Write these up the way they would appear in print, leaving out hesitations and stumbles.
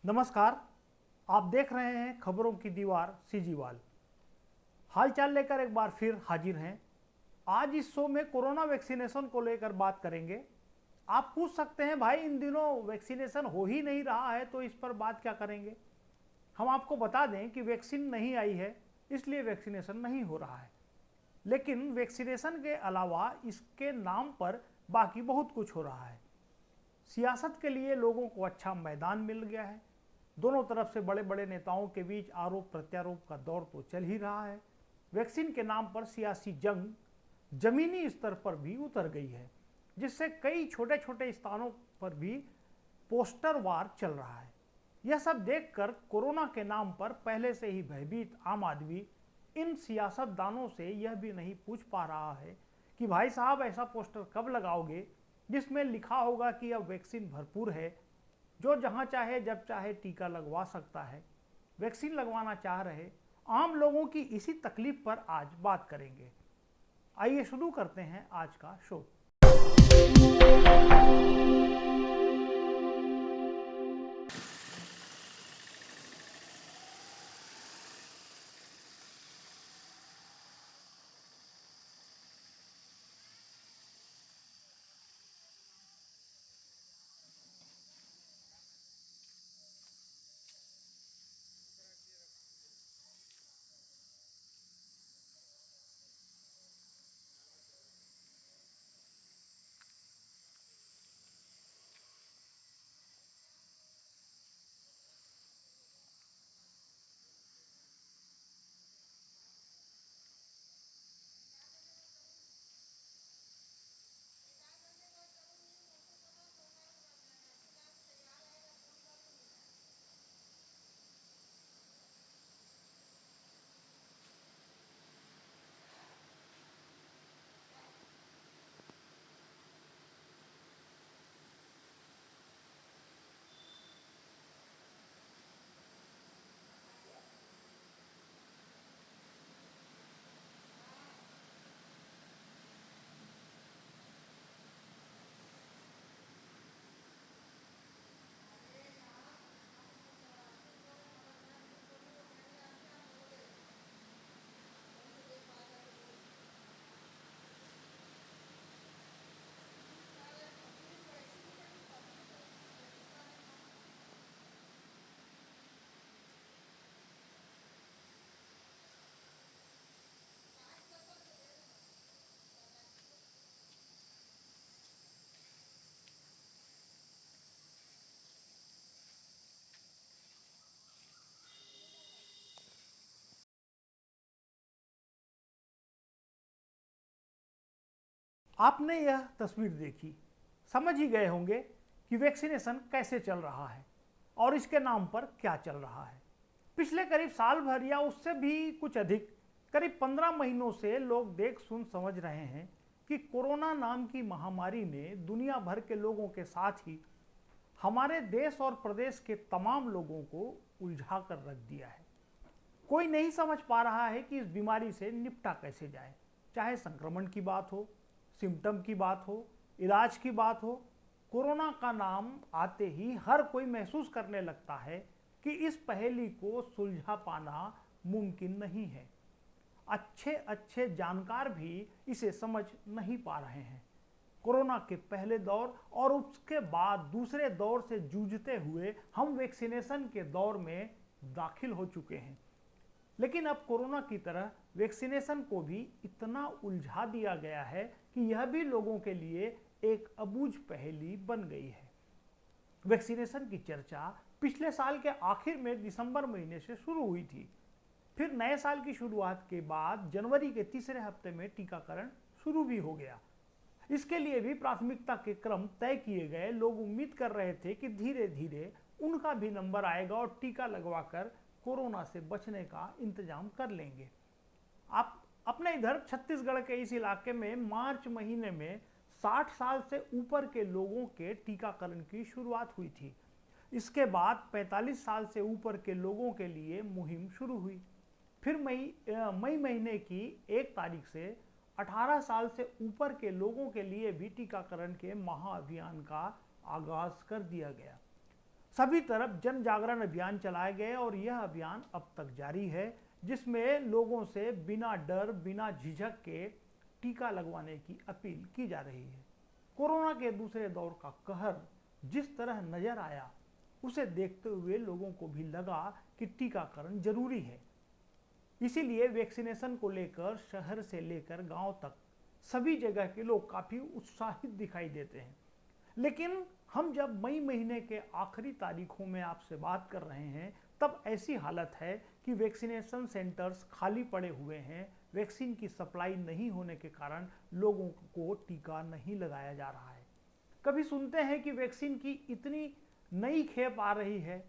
नमस्कार। आप देख रहे हैं खबरों की दीवार सीजीवाल। हालचाल लेकर एक बार फिर हाजिर हैं। आज इस शो में कोरोना वैक्सीनेशन को लेकर बात करेंगे। आप पूछ सकते हैं भाई इन दिनों वैक्सीनेशन हो ही नहीं रहा है तो इस पर बात क्या करेंगे। हम आपको बता दें कि वैक्सीन नहीं आई है इसलिए वैक्सीनेशन नहीं हो रहा है, लेकिन वैक्सीनेशन के अलावा इसके नाम पर बाकी बहुत कुछ हो रहा है। सियासत के लिए लोगों को अच्छा मैदान मिल गया है। दोनों तरफ से बड़े बड़े नेताओं के बीच आरोप प्रत्यारोप का दौर तो चल ही रहा है। वैक्सीन के नाम पर सियासी जंग जमीनी स्तर पर भी उतर गई है, जिससे कई छोटे छोटे स्थानों पर भी पोस्टर वार चल रहा है। यह सब देखकर कोरोना के नाम पर पहले से ही भयभीत आम आदमी इन सियासतदानों से यह भी नहीं पूछ पा रहा है कि भाई साहब ऐसा पोस्टर कब लगाओगे जिसमें लिखा होगा कि अब वैक्सीन भरपूर है, जो जहां चाहे जब चाहे टीका लगवा सकता है। वैक्सीन लगवाना चाह रहे आम लोगों की इसी तकलीफ पर आज बात करेंगे। आइए शुरू करते हैं आज का शो। आपने यह तस्वीर देखी, समझ ही गए होंगे कि वैक्सीनेशन कैसे चल रहा है और इसके नाम पर क्या चल रहा है। पिछले करीब साल भर या उससे भी कुछ अधिक, करीब 15 महीनों से लोग देख सुन समझ रहे हैं कि कोरोना नाम की महामारी ने दुनिया भर के लोगों के साथ ही हमारे देश और प्रदेश के तमाम लोगों को उलझा कर रख दिया है। कोई नहीं समझ पा रहा है कि इस बीमारी से निपटा कैसे जाए। चाहे संक्रमण की बात हो, सिम्टम की बात हो, इलाज की बात हो, कोरोना का नाम आते ही हर कोई महसूस करने लगता है कि इस पहेली को सुलझा पाना मुमकिन नहीं है। अच्छे अच्छे जानकार भी इसे समझ नहीं पा रहे हैं। कोरोना के पहले दौर और उसके बाद दूसरे दौर से जूझते हुए हम वैक्सीनेशन के दौर में दाखिल हो चुके हैं, लेकिन अब कोरोना की तरह वैक्सीनेशन को भी इतना उलझा दिया गया है कि यह भी लोगों के लिए एक अबूझ पहेली बन गई है। वैक्सीनेशन की चर्चा पिछले साल के आखिर में दिसंबर महीने से शुरू हुई थी। फिर नए साल की शुरुआत के बाद जनवरी के तीसरे हफ्ते में टीकाकरण शुरू भी हो गया। इसके लिए भी प्राथमिकता के क्रम तय किए गए। लोग उम्मीद कर रहे थे कि धीरे धीरे उनका भी नंबर आएगा और टीका लगवाकर कोरोना से बचने का इंतजाम कर लेंगे। आप अपने इधर छत्तीसगढ़ के इस इलाके में मार्च महीने में 60 साल से ऊपर के लोगों के टीकाकरण की शुरुआत हुई थी। इसके बाद 45 साल से ऊपर के लोगों के लिए मुहिम शुरू हुई। फिर मई महीने की 1 तारीख से 18 साल से ऊपर के लोगों के लिए भी टीकाकरण के महाअभियान का आगाज कर दिया गया। सभी तरफ जन जागरण अभियान चलाए गए और यह अभियान अब तक जारी है, जिसमें लोगों से बिना डर बिना झिझक के टीका लगवाने की अपील की जा रही है। कोरोना के दूसरे दौर का कहर जिस तरह नजर आया, उसे देखते हुए लोगों को भी लगा कि टीकाकरण जरूरी है। इसीलिए वैक्सीनेशन को लेकर शहर से लेकर गांव तक सभी जगह के लोग काफी उत्साहित दिखाई देते हैं। लेकिन हम जब मई महीने के आखिरी तारीखों में आपसे बात कर रहे हैं, तब ऐसी हालत है कि वैक्सीनेशन सेंटर्स खाली पड़े हुए हैं। वैक्सीन की सप्लाई नहीं होने के कारण लोगों को टीका नहीं लगाया जा रहा है। कभी सुनते हैं कि वैक्सीन की इतनी नई खेप आ रही है,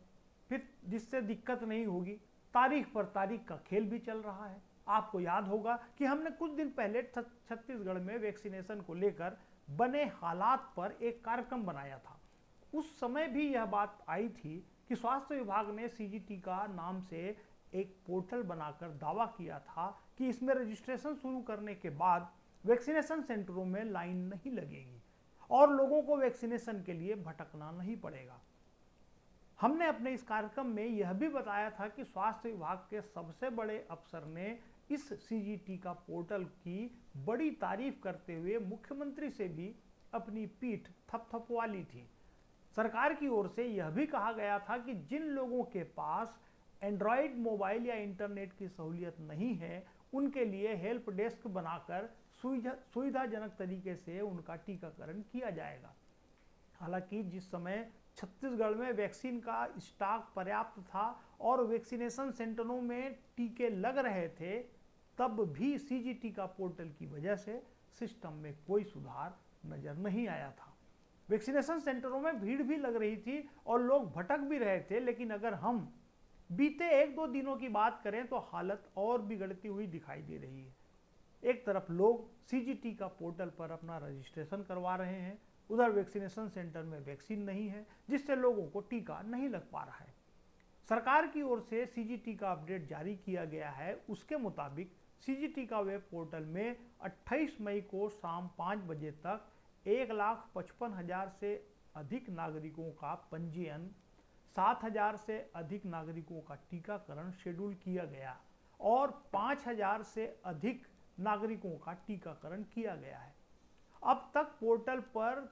फिर जिससे दिक्कत नहीं होगी। तारीख पर तारीख का खेल भी चल रहा है। आपको याद होगा कि हमने कुछ दिन पहले छत्तीसगढ़ में वैक्सीनेशन को लेकर बने हालात पर एक कार्यक्रम बनाया था। उस समय भी यह बात आई थी कि स्वास्थ्य विभाग ने सीजीटी का नाम से एक पोर्टल बनाकर दावा किया था कि इसमें रजिस्ट्रेशन शुरू करने के बाद वैक्सीनेशन सेंटरों में लाइन नहीं लगेगी और लोगों को वैक्सीनेशन के लिए भटकना नहीं पड़ेगा। हमने अपने इस कार्यक्रम में यह भी बताया था कि स्वास्थ्य विभाग के सबसे बड़े अफसर ने इस सीजीटी का पोर्टल की बड़ी तारीफ करते हुए मुख्यमंत्री से भी अपनी पीठ थपथपवा ली थी। सरकार की ओर से यह भी कहा गया था कि जिन लोगों के पास एंड्रॉयड मोबाइल या इंटरनेट की सहूलियत नहीं है, उनके लिए हेल्प डेस्क बनाकर सुविधाजनक तरीके से उनका टीकाकरण किया जाएगा। हालांकि जिस समय छत्तीसगढ़ में वैक्सीन का स्टॉक पर्याप्त था और वैक्सीनेशन सेंटरों में टीके लग रहे थे, तब भी सीजीटी का पोर्टल की वजह से सिस्टम में कोई सुधार नजर नहीं आया था। वैक्सीनेशन सेंटरों में भीड़ भी लग रही थी और लोग भटक भी रहे थे, लेकिन अगर हम बीते 1-2 दिनों की बात करें तो हालत और बिगड़ती हुई दिखाई दे रही है। एक तरफ लोग सीजीटी का पोर्टल पर अपना रजिस्ट्रेशन करवा रहे हैं, उधर वैक्सीनेशन सेंटर में वैक्सीन नहीं है, जिससे लोगों को टीका नहीं लग पा रहा है। सरकार की ओर से सीजीटी का अपडेट जारी किया गया है। उसके मुताबिक सीजीटी का वेब पोर्टल में 28 मई को शाम 5 बजे तक 1,55,000 से अधिक नागरिकों का पंजीयन, 7,000 से अधिक नागरिकों का टीकाकरण शेड्यूल किया गया और 5,000 से अधिक नागरिकों का टीकाकरण किया गया है। अब तक पोर्टल पर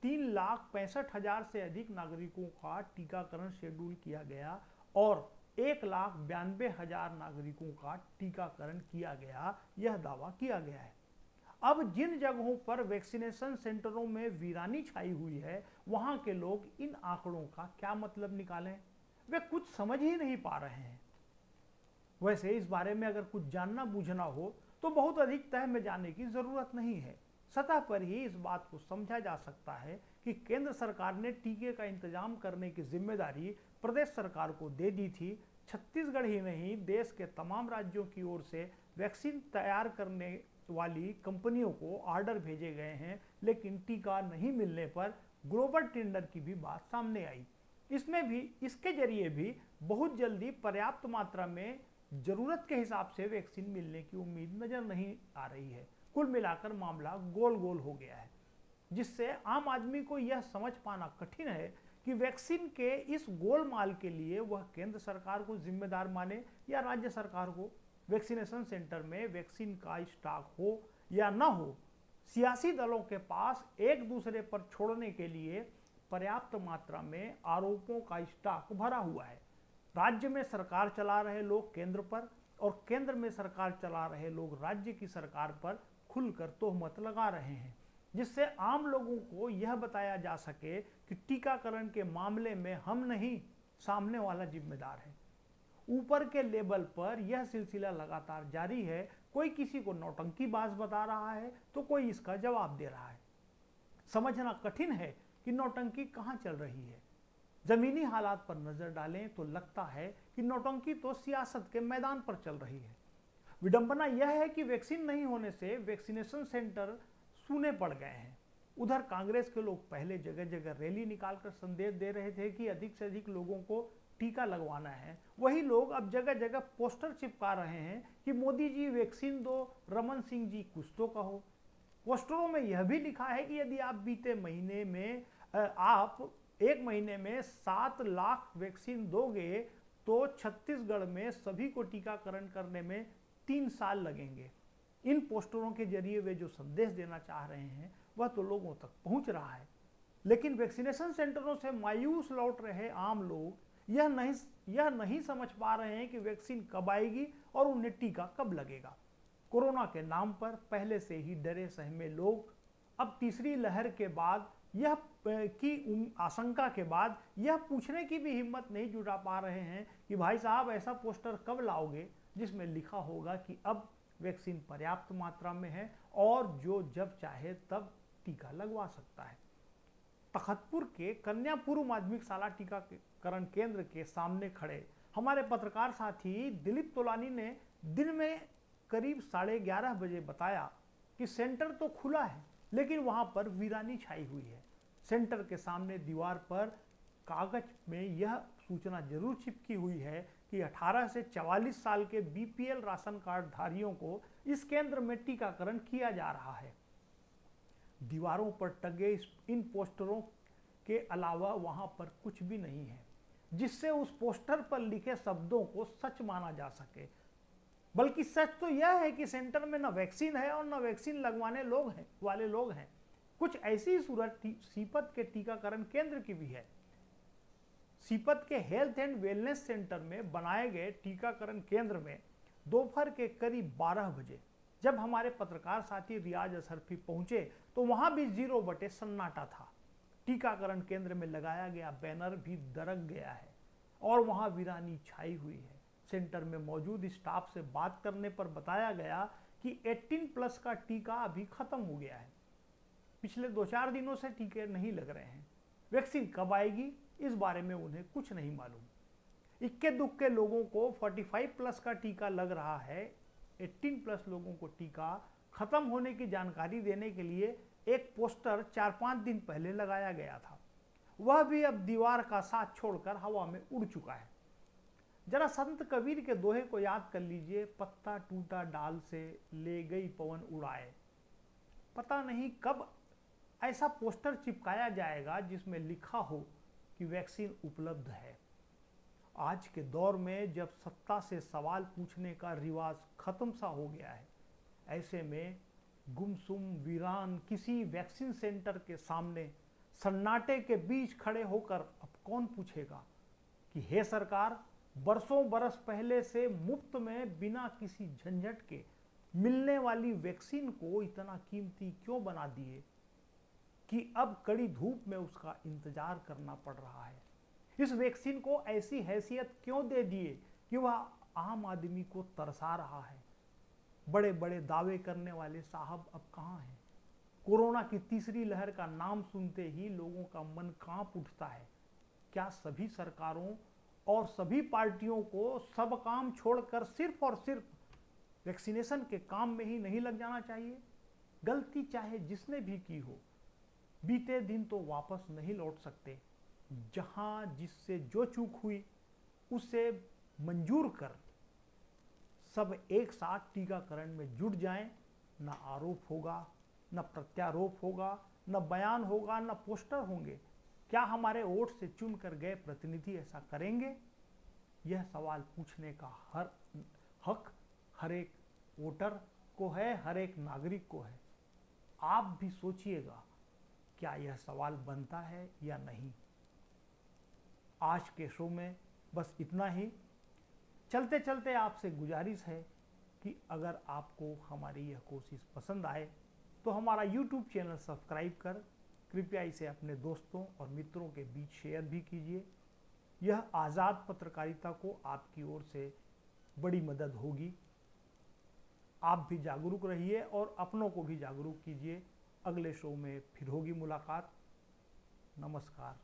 3,65,000 से अधिक नागरिकों का टीकाकरण शेड्यूल किया गया और 1,92,000 नागरिकों का टीकाकरण किया गया, यह दावा किया गया है। अब जिन जगहों पर वैक्सीनेशन सेंटरों में वीरानी छाई हुई है, वहां के लोग इन आंकड़ों का क्या मतलब निकालें, वे कुछ समझ ही नहीं पा रहे हैं। वैसे इस बारे में अगर कुछ जानना बूझना हो तो बहुत अधिक तह में जाने की जरूरत नहीं है। सतह पर ही इस बात को समझा जा सकता है कि केंद्र सरकार ने टीके का इंतजाम करने की जिम्मेदारी प्रदेश सरकार को दे दी थी। छत्तीसगढ़ ही नहीं, देश के तमाम राज्यों की ओर से वैक्सीन तैयार करने वाली कंपनियों को ऑर्डर भेजे गए हैं, लेकिन टीका नहीं मिलने पर ग्लोबल टेंडर की भी बात सामने आई। इसमें भी इसके जरिए भी बहुत जल्दी पर्याप्त मात्रा में जरूरत के हिसाब से वैक्सीन मिलने की उम्मीद नजर नहीं आ रही है। कुल मिलाकर मामला गोल गोल हो गया है, जिससे आम आदमी को यह समझ पाना कठिन है कि वैक्सीन के इस गोलमाल के लिए वह केंद्र सरकार को जिम्मेदार माने या राज्य सरकार को। वैक्सीनेशन सेंटर में वैक्सीन का स्टॉक हो या न हो, सियासी दलों के पास एक दूसरे पर छोड़ने के लिए पर्याप्त मात्रा में आरोपों का स्टॉक भरा हुआ है। राज्य में सरकार चला रहे लोग केंद्र पर और केंद्र में सरकार चला रहे लोग राज्य की सरकार पर खुलकर तोहमत लगा रहे हैं, जिससे आम लोगों को यह बताया जा सके कि टीकाकरण के मामले में हम नहीं, सामने वाला जिम्मेदार है। ऊपर के लेवल पर यह सिलसिला लगातार जारी है। कोई किसी को नौटंकीबाज बता रहा है तो कोई इसका जवाब दे रहा है। समझना कठिन है कि नौटंकी कहां चल रही है। जमीनी हालात पर नजर डालें तो लगता है कि नौटंकी तो सियासत के मैदान पर चल रही है। विडंबना यह है कि वैक्सीन नहीं होने से वैक्सीनेशन सेंटर सूने पड़ गए हैं। उधर कांग्रेस के लोग पहले जगह जगह रैली निकालकर संदेश दे रहे थे कि अधिक से अधिक लोगों को टीका लगवाना है। वही लोग अब जगह जगह पोस्टर चिपका रहे हैं कि मोदी जी वैक्सीन दो, रमन सिंह जी कुछ तो कहो। पोस्टरों में यह भी लिखा है कि यदि आप बीते महीने में आप एक महीने में 7 लाख वैक्सीन दोगे तो छत्तीसगढ़ में सभी को टीकाकरण करने में 3 साल लगेंगे। इन पोस्टरों के जरिए वे जो संदेश देना चाह रहे हैं वह तो लोगों तक पहुंच रहा है, लेकिन वैक्सीनेशन सेंटरों से मायूस लौट रहे आम लोग यह नहीं समझ पा रहे हैं कि वैक्सीन कब आएगी और उन्हें टीका कब लगेगा। कोरोना के नाम पर पहले से ही डरे सहमे लोग अब तीसरी लहर के बाद आशंका के बाद यह पूछने की भी हिम्मत नहीं जुटा पा रहे हैं कि भाई साहब ऐसा पोस्टर कब लाओगे जिसमें लिखा होगा कि अब वैक्सीन पर्याप्त मात्रा में है और जो जब चाहे तब टीका लगवा सकता है। तखतपुर के कन्या पूर्व माध्यमिक शाला टीकाकरण केंद्र के सामने खड़े हमारे पत्रकार साथी दिलीप तोलानी ने दिन में करीब 11:30 बजे बताया कि सेंटर तो खुला है लेकिन वहां पर वीरानी छाई हुई है। सेंटर के सामने दीवार पर कागज में यह सूचना जरूर चिपकी हुई है कि 18 से 44 साल के बीपीएल राशन कार्ड धारियों को इस केंद्र में टीकाकरण किया जा रहा है। दीवारों पर टंगे इन पोस्टरों के अलावा वहां पर कुछ भी नहीं है जिससे उस पोस्टर पर लिखे शब्दों को सच माना जा सके, बल्कि सच तो यह है कि सेंटर में न वैक्सीन है और न वैक्सीन लगवाने वाले लोग हैं। कुछ ऐसी सूरत सीपत के टीकाकरण केंद्र की भी है। सीपत के हेल्थ एंड वेलनेस सेंटर में बनाए गए टीकाकरण केंद्र में दोपहर के करीब 12 बजे जब हमारे पत्रकार साथी रियाज अशरफी पहुंचे तो वहां भी 0 बटे सन्नाटा था। टीकाकरण केंद्र में लगाया गया बैनर भी दरक गया है और वहां वीरानी छाई हुई है। सेंटर में मौजूद स्टाफ से बात करने पर बताया गया कि 18+ का टीका अभी खत्म हो गया है। पिछले 2-4 दिनों से टीके नहीं लग रहे हैं। वैक्सीन कब आएगी इस बारे में उन्हें कुछ नहीं मालूम। इक्के दुक्के लोगों को 45+ का टीका लग रहा है। 18+ लोगों को टीका खत्म होने की जानकारी देने के लिए एक पोस्टर 4-5 दिन पहले लगाया गया था, वह भी अब दीवार का साथ छोड़कर हवा में उड़ चुका है। जरा संत कबीर के दोहे को याद कर लीजिए, पत्ता टूटा डाल से ले गई पवन उड़ाए। पता नहीं कब ऐसा पोस्टर चिपकाया जाएगा जिसमें लिखा हो कि वैक्सीन उपलब्ध है। आज के दौर में जब सत्ता से सवाल पूछने का रिवाज खत्म सा हो गया है, ऐसे में गुमसुम वीरान किसी वैक्सीन सेंटर के सामने सन्नाटे के बीच खड़े होकर अब कौन पूछेगा कि हे सरकार, बरसों बरस पहले से मुफ्त में बिना किसी झंझट के मिलने वाली वैक्सीन को इतना कीमती क्यों बना दिए कि अब कड़ी धूप में उसका इंतजार करना पड़ रहा है। इस वैक्सीन को ऐसी हैसियत क्यों दे दिए कि वह आम आदमी को तरसा रहा है। बड़े बड़े दावे करने वाले साहब अब कहां हैं? कोरोना की तीसरी लहर का नाम सुनते ही लोगों का मन कांप उठता है। क्या सभी सरकारों और सभी पार्टियों को सब काम छोड़कर सिर्फ और सिर्फ वैक्सीनेशन के काम में ही नहीं लग जाना चाहिए? गलती चाहे जिसने भी की हो, बीते दिन तो वापस नहीं लौट सकते। जहां जिससे जो चूक हुई उसे मंजूर कर सब एक साथ टीकाकरण में जुट जाएं। न आरोप होगा, न प्रत्यारोप होगा, न बयान होगा, न पोस्टर होंगे। क्या हमारे वोट से चुनकर गए प्रतिनिधि ऐसा करेंगे? यह सवाल पूछने का हक हर एक वोटर को है, हर एक नागरिक को है। आप भी सोचिएगा, क्या यह सवाल बनता है या नहीं। आज के शो में बस इतना ही। चलते चलते आपसे गुजारिश है कि अगर आपको हमारी यह कोशिश पसंद आए तो हमारा YouTube चैनल सब्सक्राइब कर कृपया इसे अपने दोस्तों और मित्रों के बीच शेयर भी कीजिए। यह आज़ाद पत्रकारिता को आपकी ओर से बड़ी मदद होगी। आप भी जागरूक रहिए और अपनों को भी जागरूक कीजिए। अगले शो में फिर होगी मुलाकात। नमस्कार।